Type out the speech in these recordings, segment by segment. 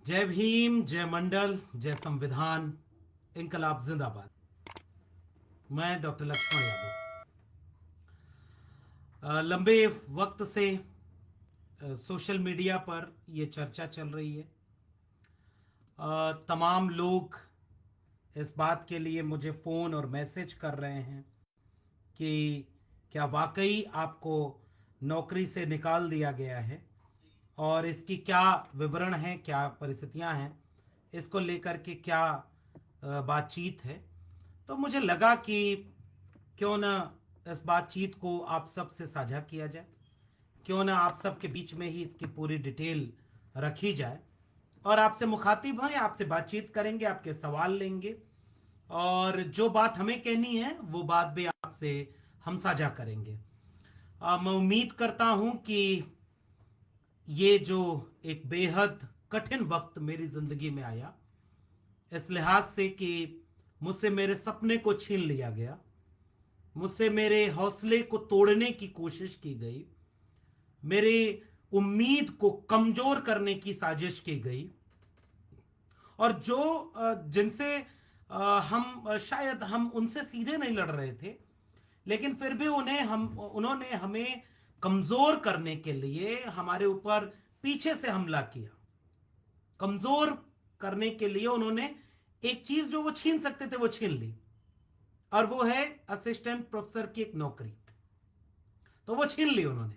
जय भीम, जय मंडल, जय संविधान, इनकलाब जिंदाबाद। मैं डॉक्टर लक्ष्मण यादव। लंबे वक्त से सोशल मीडिया पर यह चर्चा चल रही है। तमाम लोग इस बात के लिए मुझे फ़ोन और मैसेज कर रहे हैं कि क्या वाकई आपको नौकरी से निकाल दिया गया है और इसकी क्या विवरण है, क्या परिस्थितियां हैं, इसको लेकर के क्या बातचीत है। तो मुझे लगा कि क्यों ना इस बातचीत को आप सब से साझा किया जाए, क्यों ना आप सब के बीच में ही इसकी पूरी डिटेल रखी जाए और आपसे मुखातिब हैं, आपसे बातचीत करेंगे, आपके सवाल लेंगे और जो बात हमें कहनी है वो बात भी आपसे हम साझा करेंगे। मैं उम्मीद करता हूं कि ये जो एक बेहद कठिन वक्त मेरी जिंदगी में आया, इस लिहाज से कि मुझसे मेरे सपने को छीन लिया गया, मुझसे मेरे हौसले को तोड़ने की कोशिश की गई, मेरी उम्मीद को कमजोर करने की साजिश की गई और जो जिनसे शायद हम उनसे सीधे नहीं लड़ रहे थे, लेकिन फिर भी उन्होंने हमें कमजोर करने के लिए हमारे ऊपर पीछे से हमला किया। कमजोर करने के लिए उन्होंने एक चीज जो वो छीन सकते थे वो छीन ली, और वो है असिस्टेंट प्रोफेसर की एक नौकरी। तो वो छीन ली उन्होंने।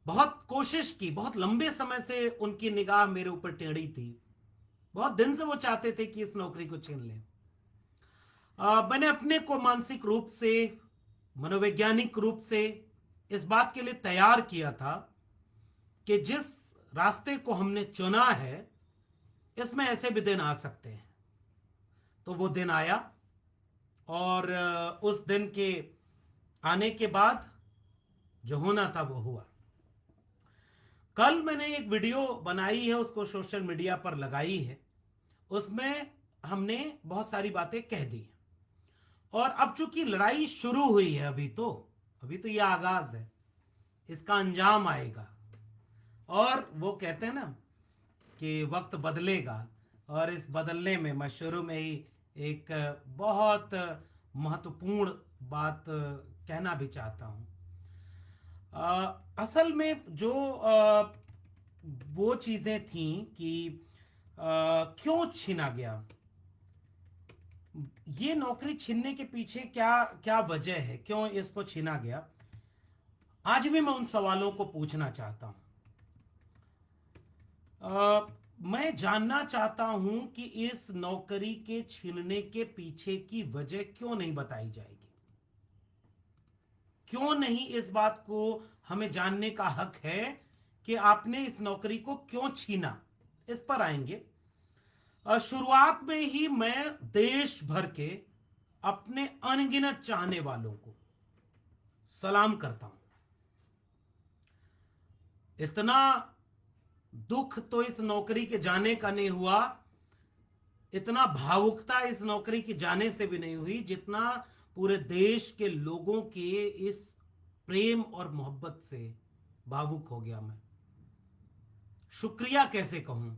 बहुत कोशिश की, बहुत लंबे समय से उनकी निगाह मेरे ऊपर टेढ़ी थी, बहुत दिन से वो चाहते थे कि इस नौकरी को छीन लें। मैंने अपने को मानसिक रूप से, मनोवैज्ञानिक रूप से इस बात के लिए तैयार किया था कि जिस रास्ते को हमने चुना है इसमें ऐसे भी दिन आ सकते हैं। तो वो दिन आया और उस दिन के आने के बाद जो होना था वो हुआ। कल मैंने एक वीडियो बनाई है, उसको सोशल मीडिया पर लगाई है। उसमें हमने बहुत सारी बातें कह दी हैं और अब चूंकि लड़ाई शुरू हुई है, अभी तो यह आगाज है, इसका अंजाम आएगा। और वो कहते हैं ना कि वक्त बदलेगा, और इस बदलने में मैं शुरू में ही एक बहुत महत्वपूर्ण बात कहना भी चाहता हूं। असल में जो वो चीजें थी कि क्यों छीना गया, ये नौकरी छीनने के पीछे क्या क्या वजह है, क्यों इसको छीना गया, आज भी मैं उन सवालों को पूछना चाहता हूं। मैं जानना चाहता हूं कि इस नौकरी के छीनने के पीछे की वजह क्यों नहीं बताई जाएगी, क्यों नहीं इस बात को हमें जानने का हक है कि आपने इस नौकरी को क्यों छीना। इस पर आएंगे। शुरुआत में ही मैं देश भर के अपने अनगिनत चाहने वालों को सलाम करता हूं। इतना दुख तो इस नौकरी के जाने का नहीं हुआ, इतना भावुकता इस नौकरी के जाने से भी नहीं हुई, जितना पूरे देश के लोगों के इस प्रेम और मोहब्बत से भावुक हो गया मैं। शुक्रिया कैसे कहूं।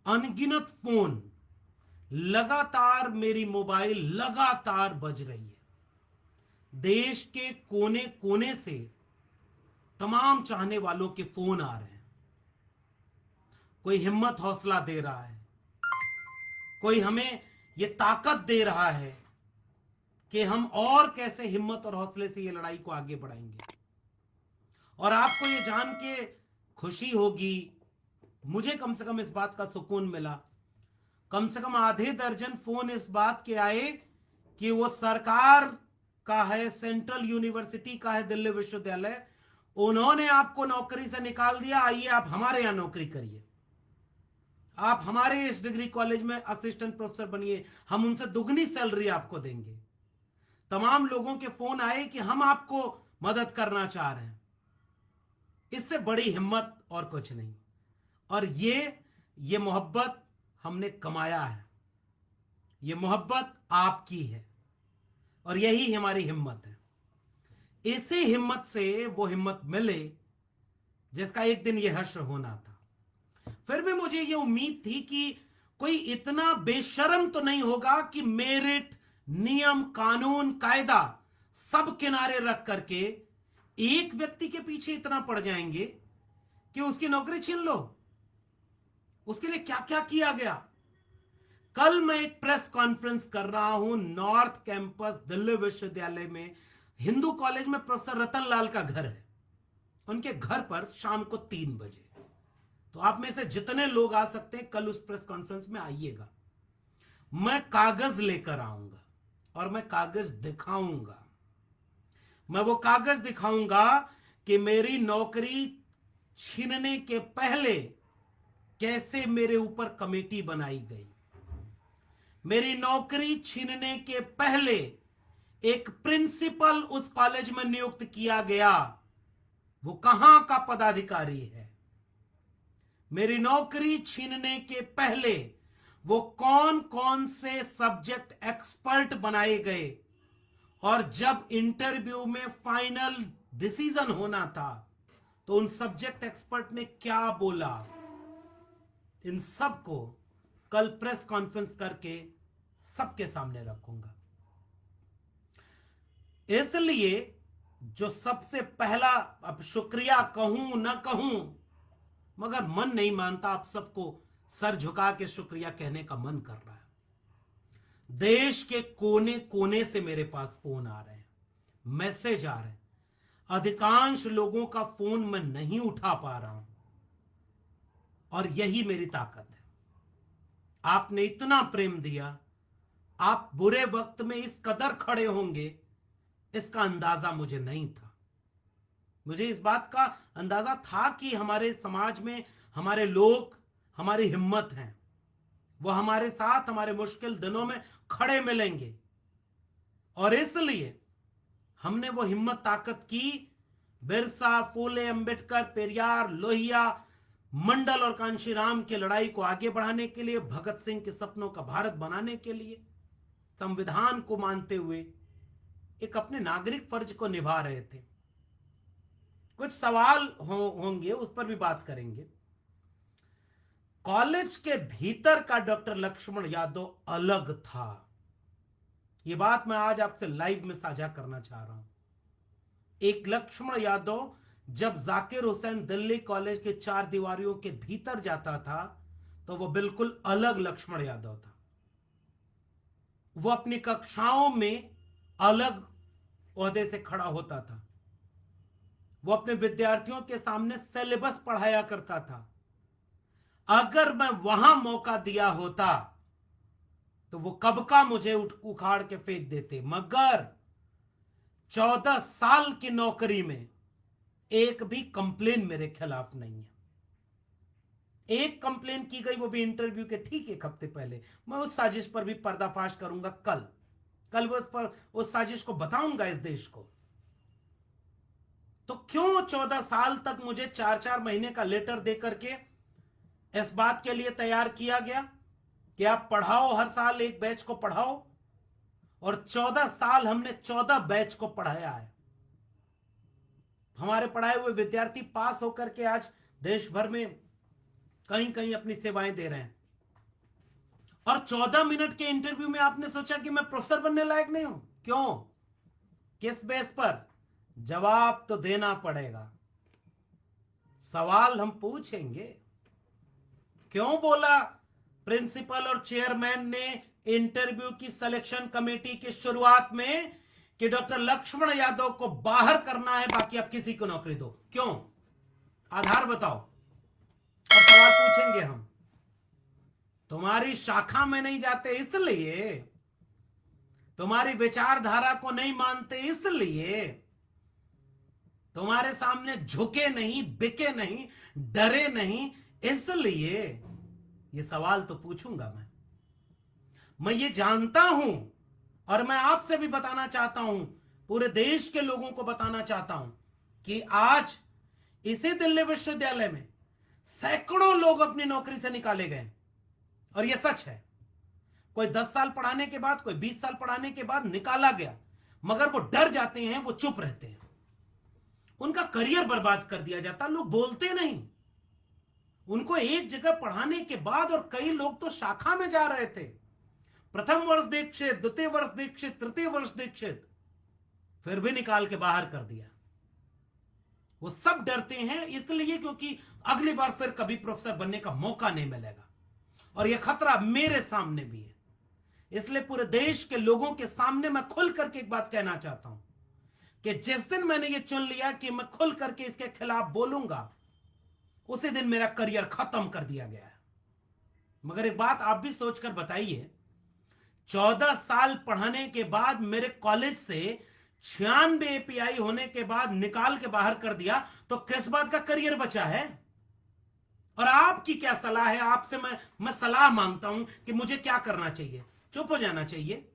अनगिनत फोन लगातार, मेरी मोबाइल लगातार बज रही है, देश के कोने कोने से तमाम चाहने वालों के फोन आ रहे हैं। कोई हिम्मत हौसला दे रहा है, कोई हमें यह ताकत दे रहा है कि हम और कैसे हिम्मत और हौसले से ये लड़ाई को आगे बढ़ाएंगे। और आपको ये जान के खुशी होगी, मुझे कम से कम इस बात का सुकून मिला, कम से कम आधे दर्जन फोन इस बात के आए कि वो सरकार का है, सेंट्रल यूनिवर्सिटी का है, दिल्ली विश्वविद्यालय, उन्होंने आपको नौकरी से निकाल दिया, आइए आप हमारे यहां नौकरी करिए, आप हमारे इस डिग्री कॉलेज में असिस्टेंट प्रोफेसर बनिए, हम उनसे दुगनी सैलरी आपको देंगे। तमाम लोगों के फोन आए कि हम आपको मदद करना चाह रहे हैं। इससे बड़ी हिम्मत और कुछ नहीं। और ये मोहब्बत हमने कमाया है, ये मोहब्बत आपकी है और यही हमारी हिम्मत है। इसी हिम्मत से वो हिम्मत मिले जिसका एक दिन ये हश्र होना था। फिर भी मुझे ये उम्मीद थी कि कोई इतना बेशर्म तो नहीं होगा कि मेरिट, नियम, कानून, कायदा सब किनारे रख करके एक व्यक्ति के पीछे इतना पड़ जाएंगे कि उसकी नौकरी छीन लो। उसके लिए क्या क्या किया गया। कल मैं एक प्रेस कॉन्फ्रेंस कर रहा हूं नॉर्थ कैंपस दिल्ली विश्वविद्यालय में, हिंदू कॉलेज में प्रोफेसर रतन लाल का घर है। उनके घर पर शाम को 3 बजे, तो आप में से जितने लोग आ सकते हैं कल उस प्रेस कॉन्फ्रेंस में आइएगा। मैं कागज लेकर आऊंगा और मैं कागज दिखाऊंगा। मैं वो कागज दिखाऊंगा कि मेरी नौकरी छीनने के पहले कैसे मेरे ऊपर कमेटी बनाई गई। मेरी नौकरी छीनने के पहले एक प्रिंसिपल उस कॉलेज में नियुक्त किया गया, वो कहां का पदाधिकारी है। मेरी नौकरी छीनने के पहले वो कौन कौन से सब्जेक्ट एक्सपर्ट बनाए गए, और जब इंटरव्यू में फाइनल डिसीजन होना था तो उन सब्जेक्ट एक्सपर्ट ने क्या बोला, इन सब को कल प्रेस कॉन्फ्रेंस करके सबके सामने रखूंगा। इसलिए जो सबसे पहला, अब शुक्रिया कहूं ना कहूं, मगर मन नहीं मानता, आप सबको सर झुका के शुक्रिया कहने का मन कर रहा है। देश के कोने कोने से मेरे पास फोन आ रहे हैं, मैसेज आ रहे हैं। अधिकांश लोगों का फोन मैं नहीं उठा पा रहा हूं, और यही मेरी ताकत है। आपने इतना प्रेम दिया, आप बुरे वक्त में इस कदर खड़े होंगे, इसका अंदाजा मुझे नहीं था। मुझे इस बात का अंदाजा था कि हमारे समाज में हमारे लोग, हमारी हिम्मत हैं, वो हमारे साथ हमारे मुश्किल दिनों में खड़े मिलेंगे, और इसलिए हमने वो हिम्मत ताकत की। बिरसा, फूले, अंबेडकर, पेरियार, लोहिया, मंडल और कांशीराम की लड़ाई को आगे बढ़ाने के लिए, भगत सिंह के सपनों का भारत बनाने के लिए, संविधान को मानते हुए एक अपने नागरिक फर्ज को निभा रहे थे। कुछ सवाल होंगे, उस पर भी बात करेंगे। कॉलेज के भीतर का डॉक्टर लक्ष्मण यादव अलग था, यह बात मैं आज आपसे लाइव में साझा करना चाह रहा हूं। एक लक्ष्मण यादव जब जाकिर हुसैन दिल्ली कॉलेज के 4 दीवारियों के भीतर जाता था तो वो बिल्कुल अलग लक्ष्मण यादव था। वो अपनी कक्षाओं में अलग ओहदे से खड़ा होता था। वो अपने विद्यार्थियों के सामने सिलेबस पढ़ाया करता था। अगर मैं वहां मौका दिया होता तो वो कब का मुझे उखाड़ के फेंक देते, मगर 14 साल की नौकरी में एक भी कंप्लेन मेरे खिलाफ नहीं है। एक कंप्लेन की गई, वो भी इंटरव्यू के ठीक 1 हफ्ते पहले। मैं उस साजिश पर भी पर्दाफाश करूंगा कल उस साजिश को बताऊंगा इस देश को। तो क्यों 14 साल तक मुझे 4-4 महीने का लेटर देकर के इस बात के लिए तैयार किया गया कि आप पढ़ाओ, हर साल एक बैच को पढ़ाओ, और 14 साल हमने 14 बैच को पढ़ाया है। हमारे पढ़ाए हुए विद्यार्थी पास होकर के आज देश भर में कहीं कहीं अपनी सेवाएं दे रहे हैं। और 14 मिनट के इंटरव्यू में आपने सोचा कि मैं प्रोफेसर बनने लायक नहीं हूं? क्यों, किस बेस पर? जवाब तो देना पड़ेगा, सवाल हम पूछेंगे। क्यों बोला प्रिंसिपल और चेयरमैन ने इंटरव्यू की सिलेक्शन कमेटी की शुरुआत में कि डॉक्टर लक्ष्मण यादव को बाहर करना है, बाकी आप किसी को नौकरी दो? क्यों? आधार बताओ, और सवाल पूछेंगे हम। तुम्हारी शाखा में नहीं जाते इसलिए, तुम्हारी विचारधारा को नहीं मानते इसलिए, तुम्हारे सामने झुके नहीं, बिके नहीं, डरे नहीं इसलिए, ये सवाल तो पूछूंगा मैं ये जानता हूं, और मैं आपसे भी बताना चाहता हूं, पूरे देश के लोगों को बताना चाहता हूं कि आज इसी दिल्ली विश्वविद्यालय में सैकड़ों लोग अपनी नौकरी से निकाले गए, और यह सच है। कोई 10 साल पढ़ाने के बाद, कोई 20 साल पढ़ाने के बाद निकाला गया, मगर वो डर जाते हैं, वो चुप रहते हैं, उनका करियर बर्बाद कर दिया जाता। लोग बोलते नहीं, उनको एक जगह पढ़ाने के बाद, और कई लोग तो शाखा में जा रहे थे, प्रथम वर्ष दीक्षित, द्वितीय वर्ष दीक्षित, तृतीय वर्ष दीक्षित, फिर भी निकाल के बाहर कर दिया। वो सब डरते हैं इसलिए क्योंकि अगली बार फिर कभी प्रोफेसर बनने का मौका नहीं मिलेगा, और यह खतरा मेरे सामने भी है। इसलिए पूरे देश के लोगों के सामने मैं खुल करके एक बात कहना चाहता हूं कि जिस दिन मैंने ये चुन लिया कि मैं खुल करके इसके खिलाफ बोलूंगा, उसी दिन मेरा करियर खत्म कर दिया गया है। मगर एक बात आप भी सोचकर बताइए, 14 साल पढ़ाने के बाद मेरे कॉलेज से 96 एपीआई होने के बाद निकाल के बाहर कर दिया, तो किस बात का करियर बचा है? और आपकी क्या सलाह है? आपसे मैं सलाह मांगता हूं कि मुझे क्या करना चाहिए। चुप हो जाना चाहिए,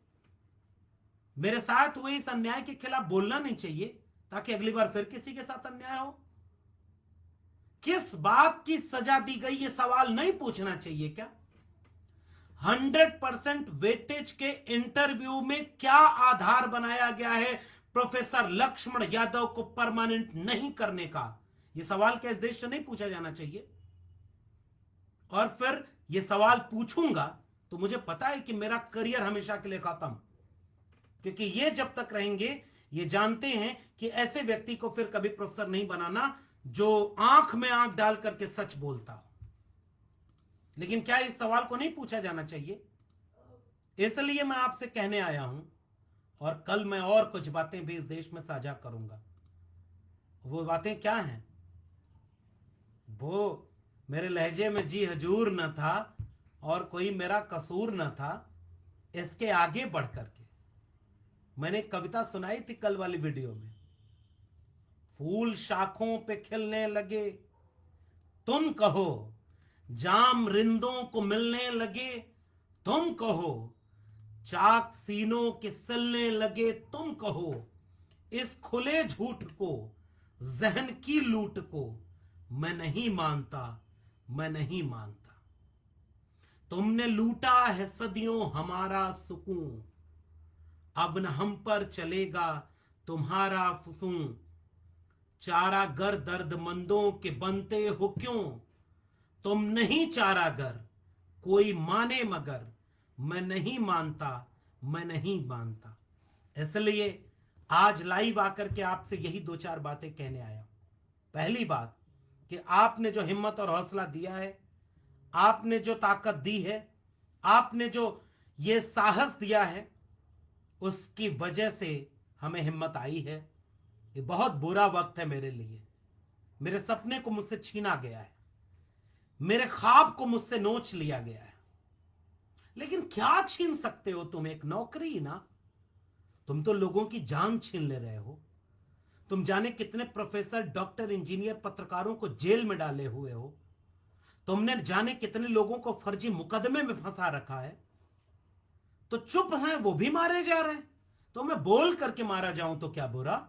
मेरे साथ हुए इस अन्याय के खिलाफ बोलना नहीं चाहिए, ताकि अगली बार फिर किसी के साथ अन्याय हो। किस बात की सजा दी गई, ये सवाल नहीं पूछना चाहिए क्या? 100% वेटेज के इंटरव्यू में क्या आधार बनाया गया है प्रोफेसर लक्ष्मण यादव को परमानेंट नहीं करने का? यह सवाल क्या इस देश से नहीं पूछा जाना चाहिए? और फिर यह सवाल पूछूंगा तो मुझे पता है कि मेरा करियर हमेशा के लिए खत्म, क्योंकि ये जब तक रहेंगे, ये जानते हैं कि ऐसे व्यक्ति को फिर कभी प्रोफेसर नहीं बनाना जो आंख में आंख डाल करके सच बोलता हो। लेकिन क्या इस सवाल को नहीं पूछा जाना चाहिए? इसलिए मैं आपसे कहने आया हूं, और कल मैं और कुछ बातें भी इस देश में साझा करूंगा। वो बातें क्या हैं? वो मेरे लहजे में जी हजूर न था और कोई मेरा कसूर न था। इसके आगे बढ़ करके मैंने कविता सुनाई थी कल वाली वीडियो में। फूल शाखों पे खिलने लगे, तुम कहो जाम रिंदों को मिलने लगे, तुम कहो चाक सीनों के सिलने लगे, तुम कहो इस खुले झूठ को, जहन की लूट को मैं नहीं मानता, मैं नहीं मानता। तुमने लूटा है सदियों हमारा सुकून, अब न हम पर चलेगा तुम्हारा फुसून। चारागर दर्दमंदों के बनते हो क्यों, तुम नहीं चारागर कोई माने मगर, मैं नहीं मानता, मैं नहीं मानता। इसलिए आज लाइव आकर के आपसे यही 2-4 बातें कहने आया। पहली बात कि आपने जो हिम्मत और हौसला दिया है, आपने जो ताकत दी है, आपने जो ये साहस दिया है, उसकी वजह से हमें हिम्मत आई है। ये बहुत बुरा वक्त है मेरे लिए। मेरे सपने को मुझसे छीना गया है, मेरे ख्वाब को मुझसे नोच लिया गया है। लेकिन क्या छीन सकते हो तुम? एक नौकरी ना। तुम तो लोगों की जान छीन ले रहे हो। तुम जाने कितने प्रोफेसर, डॉक्टर, इंजीनियर, पत्रकारों को जेल में डाले हुए हो। तुमने जाने कितने लोगों को फर्जी मुकदमे में फंसा रखा है। तो चुप हैं, वो भी मारे जा रहे हैं। तो मैं बोल करके मारा जाऊं तो क्या बुरा?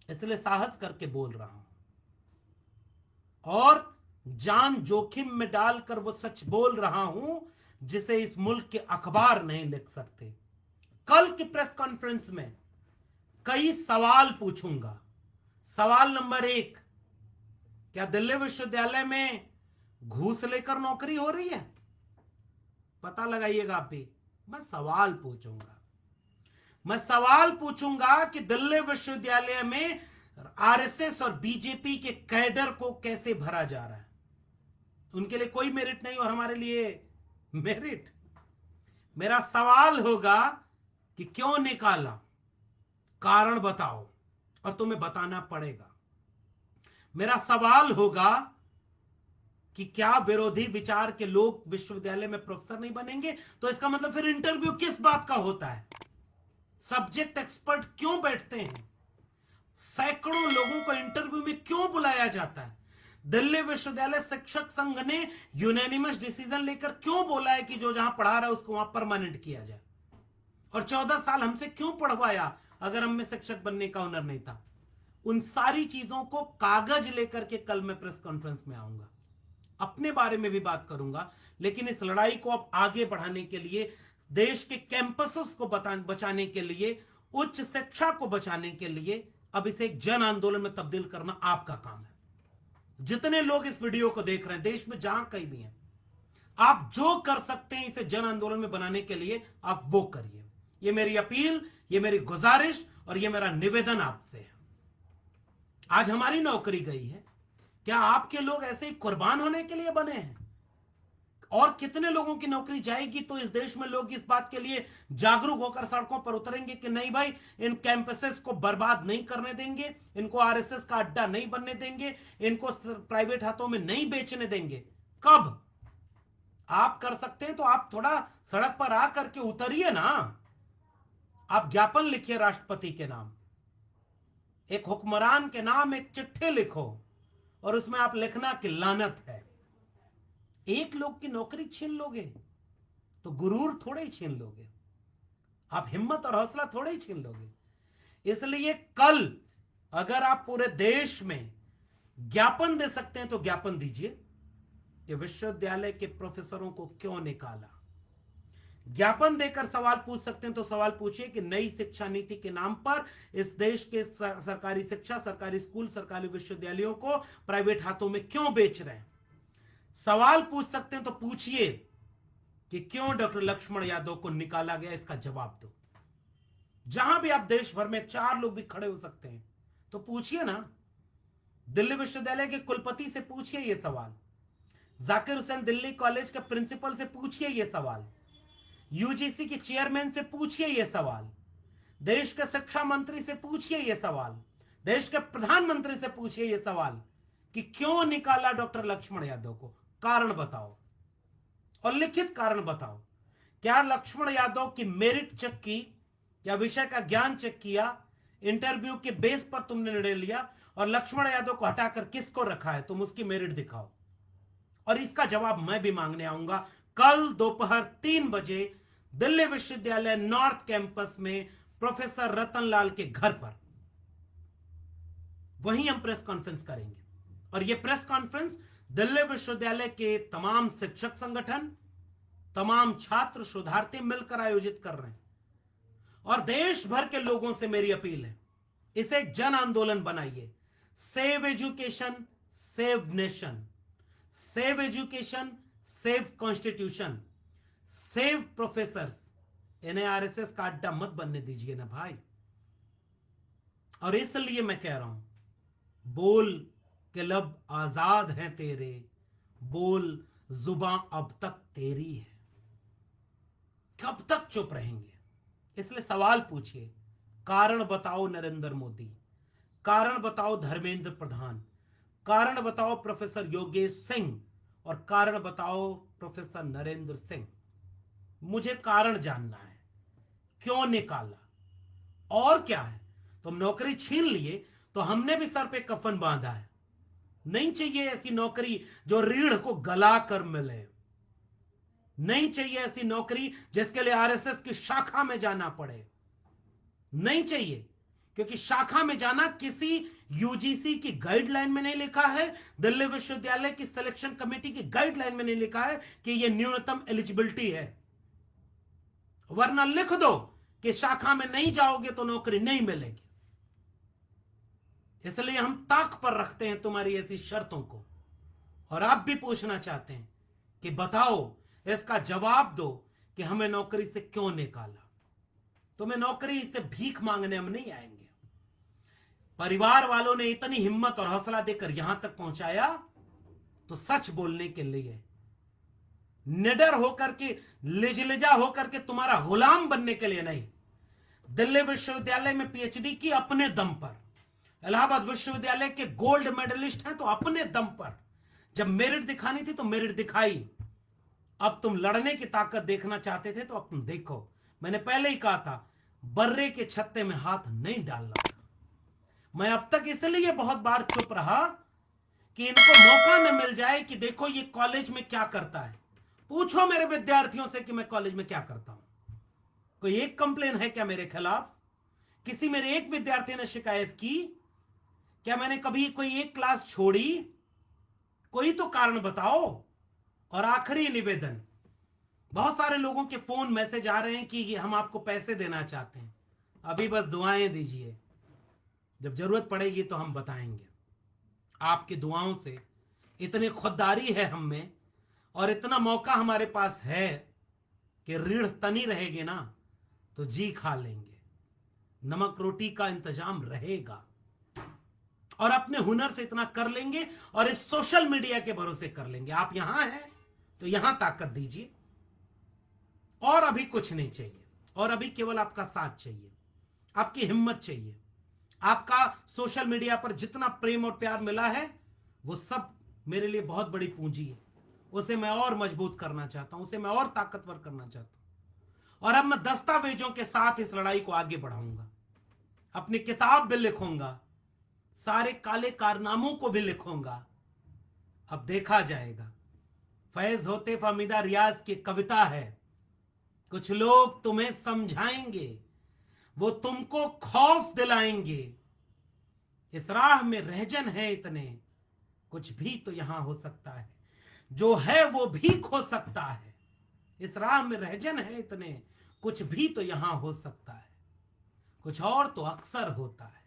इसलिए साहस करके बोल रहा हूं, और जान जोखिम में डालकर वो सच बोल रहा हूं जिसे इस मुल्क के अखबार नहीं लिख सकते। कल की प्रेस कॉन्फ्रेंस में कई सवाल पूछूंगा। सवाल नंबर 1, क्या दिल्ली विश्वविद्यालय में घूस लेकर नौकरी हो रही है? पता लगाइएगा आप भी। मैं सवाल पूछूंगा। मैं सवाल पूछूंगा कि दिल्ली विश्वविद्यालय में आरएसएस और बीजेपी के कैडर को कैसे भरा जा रहा है। उनके लिए कोई मेरिट नहीं और हमारे लिए मेरिट। मेरा सवाल होगा कि क्यों निकाला, कारण बताओ, और तुम्हें बताना पड़ेगा। मेरा सवाल होगा कि क्या विरोधी विचार के लोग विश्वविद्यालय में प्रोफेसर नहीं बनेंगे? तो इसका मतलब फिर इंटरव्यू किस बात का होता है? सब्जेक्ट एक्सपर्ट क्यों बैठते हैं? सैकड़ों लोगों को इंटरव्यू में क्यों बुलाया जाता है? दिल्ली विश्वविद्यालय शिक्षक संघ ने यूनानिमस डिसीजन लेकर क्यों बोला है कि जो जहां पढ़ा रहा है उसको वहां परमानेंट किया जाए? और 14 साल हमसे क्यों पढ़वाया अगर हम में शिक्षक बनने का हुनर नहीं था? उन सारी चीजों को कागज लेकर के कल मैं प्रेस कॉन्फ्रेंस में आऊंगा, अपने बारे में भी बात करूंगा। लेकिन इस लड़ाई को अब आगे बढ़ाने के लिए, देश के कैंपसों को बचाने के लिए, उच्च शिक्षा को बचाने के लिए, अब इसे एक जन आंदोलन में तब्दील करना आपका काम है। जितने लोग इस वीडियो को देख रहे हैं देश में जहां कहीं भी हैं, आप जो कर सकते हैं इसे जन आंदोलन में बनाने के लिए आप वो करिए। ये मेरी अपील, ये मेरी गुजारिश और ये मेरा निवेदन आपसे है। आज हमारी नौकरी गई है, क्या आपके लोग ऐसे ही कुर्बान होने के लिए बने हैं? और कितने लोगों की नौकरी जाएगी तो इस देश में लोग इस बात के लिए जागरूक होकर सड़कों पर उतरेंगे कि नहीं भाई, इन कैंपसेस को बर्बाद नहीं करने देंगे, इनको आरएसएस का अड्डा नहीं बनने देंगे, इनको प्राइवेट हाथों में नहीं बेचने देंगे। कब आप कर सकते हैं तो आप थोड़ा सड़क पर आ करके उतरिए ना। आप ज्ञापन लिखिए राष्ट्रपति के नाम, एक हुक्मरान के नाम एक चिट्ठी लिखो और उसमें आप लिखना कि लानत है। एक लोग की नौकरी छीन लोगे तो गुरूर थोड़े ही छीन लोगे, आप हिम्मत और हौसला थोड़े ही छीन लोगे। इसलिए कल अगर आप पूरे देश में ज्ञापन दे सकते हैं तो ज्ञापन दीजिए कि विश्वविद्यालय के प्रोफेसरों को क्यों निकाला। ज्ञापन देकर सवाल पूछ सकते हैं तो सवाल पूछिए कि नई शिक्षा नीति के नाम पर इस देश के सरकारी शिक्षा, सरकारी स्कूल, सरकारी विश्वविद्यालयों को प्राइवेट हाथों में क्यों बेच रहे हैं। सवाल पूछ सकते हैं तो पूछिए कि क्यों डॉक्टर लक्ष्मण यादव को निकाला गया, इसका जवाब दो। जहां भी आप देश भर में 4 लोग भी खड़े हो सकते हैं तो पूछिए ना। दिल्ली विश्वविद्यालय के कुलपति से पूछिए ये सवाल, जाकिर हुसैन दिल्ली कॉलेज के प्रिंसिपल से पूछिए ये सवाल, यूजीसी के चेयरमैन से पूछिए ये सवाल, देश के शिक्षा मंत्री से पूछिए ये सवाल, देश के प्रधानमंत्री से पूछिए ये सवाल कि क्यों निकाला डॉक्टर लक्ष्मण यादव को। कारण बताओ और लिखित कारण बताओ। क्या लक्ष्मण यादव की मेरिट चेक की, क्या विषय का ज्ञान चेक किया, इंटरव्यू के बेस पर तुमने निर्णय लिया और लक्ष्मण यादव को हटाकर किसको रखा है? तुम उसकी मेरिट दिखाओ। और इसका जवाब मैं भी मांगने आऊंगा कल दोपहर 3 बजे दिल्ली विश्वविद्यालय नॉर्थ कैंपस में प्रोफेसर रतनलाल के घर पर। वहीं हम प्रेस कॉन्फ्रेंस करेंगे और यह प्रेस कॉन्फ्रेंस दिल्ली विश्वविद्यालय के तमाम शिक्षक संगठन, तमाम छात्र शोधार्थी मिलकर आयोजित कर रहे हैं। और देश भर के लोगों से मेरी अपील है, इसे जन आंदोलन बनाइए। Save education, save nation, save education, save constitution, save professors. इन्हें आरएसएस का अड्डा मत बनने दीजिए ना भाई। और इसलिए मैं कह रहा हूं, बोल के लब आजाद हैं तेरे, बोल जुबां अब तक तेरी है। कब तक चुप रहेंगे? इसलिए सवाल पूछिए। कारण बताओ नरेंद्र मोदी, कारण बताओ धर्मेंद्र प्रधान, कारण बताओ प्रोफेसर योगेश सिंह और कारण बताओ प्रोफेसर नरेंद्र सिंह। मुझे कारण जानना है, क्यों निकाला और क्या है। तुम नौकरी छीन लिए तो हमने भी सर पे कफन बांधा है। नहीं चाहिए ऐसी नौकरी जो रीढ़ को गला कर मिले। नहीं चाहिए ऐसी नौकरी जिसके लिए आरएसएस की शाखा में जाना पड़े। नहीं चाहिए, क्योंकि शाखा में जाना किसी यूजीसी की गाइडलाइन में नहीं लिखा है, दिल्ली विश्वविद्यालय की सिलेक्शन कमेटी की गाइडलाइन में नहीं लिखा है कि यह न्यूनतम एलिजिबिलिटी है। वरना लिख दो कि शाखा में नहीं जाओगे तो नौकरी नहीं मिलेगी। इसलिए हम ताक पर रखते हैं तुम्हारी ऐसी शर्तों को। और आप भी पूछना चाहते हैं कि बताओ, इसका जवाब दो कि हमें नौकरी से क्यों निकाला। तुम्हें नौकरी से भीख मांगने हम नहीं आएंगे। परिवार वालों ने इतनी हिम्मत और हौसला देकर यहां तक पहुंचाया तो सच बोलने के लिए, निडर होकर के, लिजलिजा होकर के तुम्हारा गुलाम बनने के लिए नहीं। दिल्ली विश्वविद्यालय में पीएचडी की अपने दम पर, इलाहाबाद विश्वविद्यालय के गोल्ड मेडलिस्ट हैं तो अपने दम पर। जब मेरिट दिखानी थी तो मेरिट दिखाई। अब तुम लड़ने की ताकत देखना चाहते थे तो अब तुम देखो। मैंने पहले ही कहा था, बर्रे के छत्ते में हाथ नहीं डालना था। मैं अब तक इसलिए बहुत बार चुप रहा कि इनको मौका न मिल जाए कि देखो ये कॉलेज में क्या करता है। पूछो मेरे विद्यार्थियों से कि मैं कॉलेज में क्या करता हूं। कोई एक कंप्लेन है क्या मेरे खिलाफ? किसी मेरे एक विद्यार्थी ने शिकायत की क्या? मैंने कभी कोई एक क्लास छोड़ी? कोई तो कारण बताओ। और आखिरी निवेदन, बहुत सारे लोगों के फोन मैसेज आ रहे हैं कि हम आपको पैसे देना चाहते हैं। अभी बस दुआएं दीजिए, जब जरूरत पड़ेगी तो हम बताएंगे। आपकी दुआओं से इतनी खुददारी है हम में और इतना मौका हमारे पास है कि रीढ़ तनी रहेगी ना तो जी खा लेंगे, नमक रोटी का इंतजाम रहेगा और अपने हुनर से इतना कर लेंगे और इस सोशल मीडिया के भरोसे कर लेंगे। आप यहां हैं तो यहां ताकत दीजिए और अभी कुछ नहीं चाहिए, और अभी केवल आपका साथ चाहिए, आपकी हिम्मत चाहिए। आपका सोशल मीडिया पर जितना प्रेम और प्यार मिला है वो सब मेरे लिए बहुत बड़ी पूंजी है। उसे मैं और मजबूत करना चाहता हूं, उसे मैं और ताकतवर करना चाहता हूं। और अब मैं दस्तावेजों के साथ इस लड़ाई को आगे बढ़ाऊंगा, अपनी किताब भी लिखूंगा, सारे काले कारनामों को भी लिखूंगा। अब देखा जाएगा। फैज होते फमीदा रियाज की कविता है, कुछ लोग तुम्हें समझाएंगे, वो तुमको खौफ दिलाएंगे। इस राह में रहजन है इतने, कुछ भी तो यहां हो सकता है, जो है वो भी खो सकता है। इस राह में रहजन है इतने, कुछ भी तो यहां हो सकता है। कुछ और तो अक्सर होता है,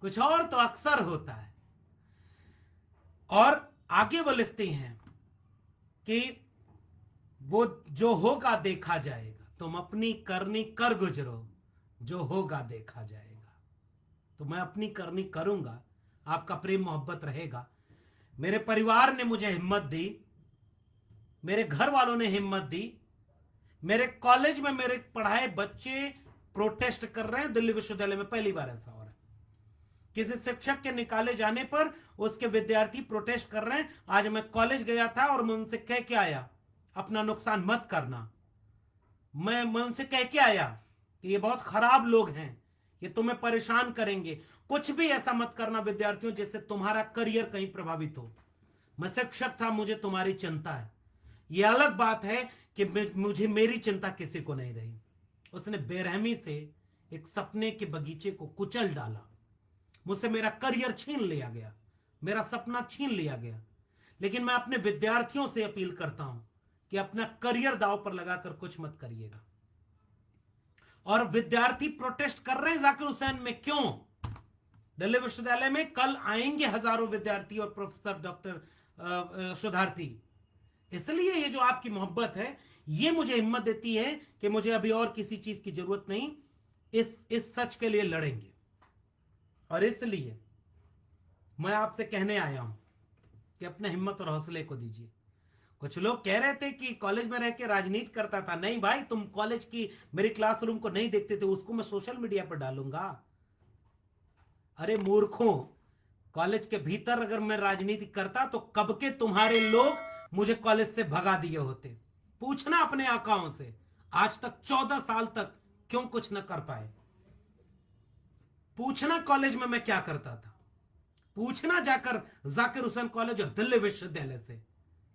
कुछ और तो अक्सर होता है। और आगे वो लिखते हैं कि वो जो होगा देखा जाएगा, तुम अपनी करनी कर गुजरो, जो होगा देखा जाएगा। तो मैं अपनी करनी करूंगा, आपका प्रेम मोहब्बत रहेगा। मेरे परिवार ने मुझे हिम्मत दी, मेरे घर वालों ने हिम्मत दी। मेरे कॉलेज में मेरे पढ़ाए बच्चे प्रोटेस्ट कर रहे हैं। दिल्ली विश्वविद्यालय में पहली बार ऐसा हो रहा है, किसी शिक्षक के निकाले जाने पर उसके विद्यार्थी प्रोटेस्ट कर रहे हैं। आज मैं कॉलेज गया था और मैं उनसे कह के आया, अपना नुकसान मत करना। मैं उनसे कह के आया कि ये बहुत खराब लोग हैं, ये तुम्हें परेशान करेंगे, कुछ भी ऐसा मत करना विद्यार्थियों जिससे तुम्हारा करियर कहीं प्रभावित हो। मैं शिक्षक था, मुझे तुम्हारी चिंता है। ये अलग बात है कि मुझे मेरी चिंता किसी को नहीं रही। उसने बेरहमी से एक सपने के बगीचे को कुचल डाला, मुझसे मेरा करियर छीन लिया गया, मेरा सपना छीन लिया गया। लेकिन मैं अपने विद्यार्थियों से अपील करता हूं कि अपना करियर दांव पर लगाकर कुछ मत करिएगा। और विद्यार्थी प्रोटेस्ट कर रहे हैं जाकिर हुसैन में, क्यों? दिल्ली विश्वविद्यालय में कल आएंगे हजारों विद्यार्थी और प्रोफेसर, डॉक्टर, शोधार्थी। इसलिए ये जो आपकी मोहब्बत है ये मुझे हिम्मत देती है कि मुझे अभी और किसी चीज की जरूरत नहीं, इस सच के लिए लड़ेंगे। और इसलिए मैं आपसे कहने आया हूं कि अपने हिम्मत और हौसले को दीजिए। कुछ लोग कह रहे थे कि कॉलेज में रह के राजनीति करता था। नहीं भाई, तुम कॉलेज की मेरी क्लासरूम को नहीं देखते थे, उसको मैं सोशल मीडिया पर डालूंगा। अरे मूर्खों, कॉलेज के भीतर अगर मैं राजनीति करता तो कब के तुम्हारे लोग मुझे कॉलेज से भगा दिए होते। पूछना अपने आकाओं से, आज तक 14 साल तक क्यों कुछ न कर पाए। पूछना कॉलेज में मैं क्या करता था, पूछना जाकर जाकिर हुसैन कॉलेज और दिल्ली विश्वविद्यालय से।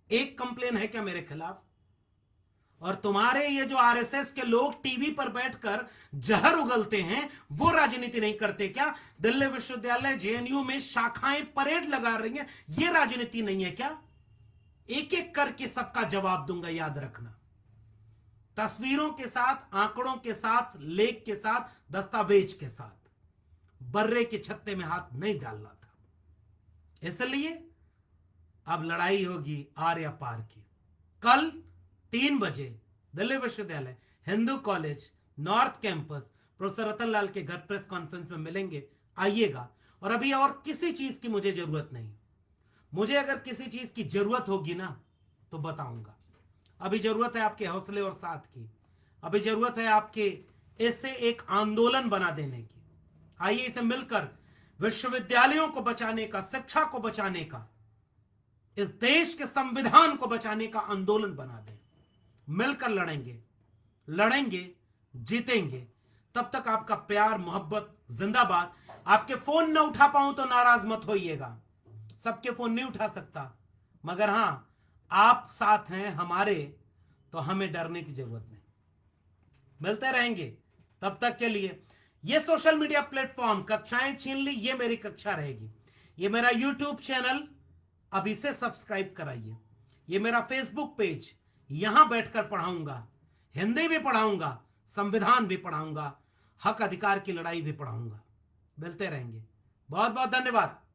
एक कंप्लेन है क्या मेरे खिलाफ? और तुम्हारे ये जो आरएसएस के लोग टीवी पर बैठकर जहर उगलते हैं, वो राजनीति नहीं करते क्या? दिल्ली विश्वविद्यालय जेएनयू में शाखाएं परेड लगा रही हैं, ये राजनीति नहीं है क्या? एक एक करके सबका जवाब दूंगा, याद रखना। तस्वीरों के साथ, आंकड़ों के साथ, लेख के साथ, दस्तावेज के साथ। बर्रे के छत्ते में हाथ नहीं डालना था। इसलिए अब लड़ाई होगी आर या पार की। कल 3 बजे दिल्ली विश्वविद्यालय Hindu college north campus professor Ratan Lal के घर प्रेस कॉन्फ्रेंस में मिलेंगे, आइएगा। और अभी और किसी चीज की मुझे जरूरत नहीं। मुझे अगर किसी चीज की जरूरत होगी ना तो बताऊंगा। अभी जरूरत है आपके हौसले और साथ की, अभी जरूरत है आपके इसे एक आंदोलन बना देने की। आइए इसे मिलकर विश्वविद्यालयों को बचाने का, शिक्षा को बचाने का, इस देश के संविधान को बचाने का आंदोलन बना दें। मिलकर लड़ेंगे, लड़ेंगे, जीतेंगे। तब तक आपका प्यार मोहब्बत जिंदाबाद। आपके फोन न उठा पाऊं तो नाराज मत होइएगा, सबके फोन नहीं उठा सकता, मगर हां, आप साथ हैं हमारे तो हमें डरने की जरूरत नहीं। मिलते रहेंगे, तब तक के लिए ये सोशल मीडिया प्लेटफॉर्म कक्षाएं छीन ली, ये मेरी कक्षा रहेगी। ये मेरा यूट्यूब चैनल, अब इसे सब्सक्राइब कराइए। ये मेरा फेसबुक पेज, यहां बैठकर पढ़ाऊंगा, हिंदी भी पढ़ाऊंगा, संविधान भी पढ़ाऊंगा, हक अधिकार की लड़ाई भी पढ़ाऊंगा। मिलते रहेंगे। बहुत बहुत धन्यवाद।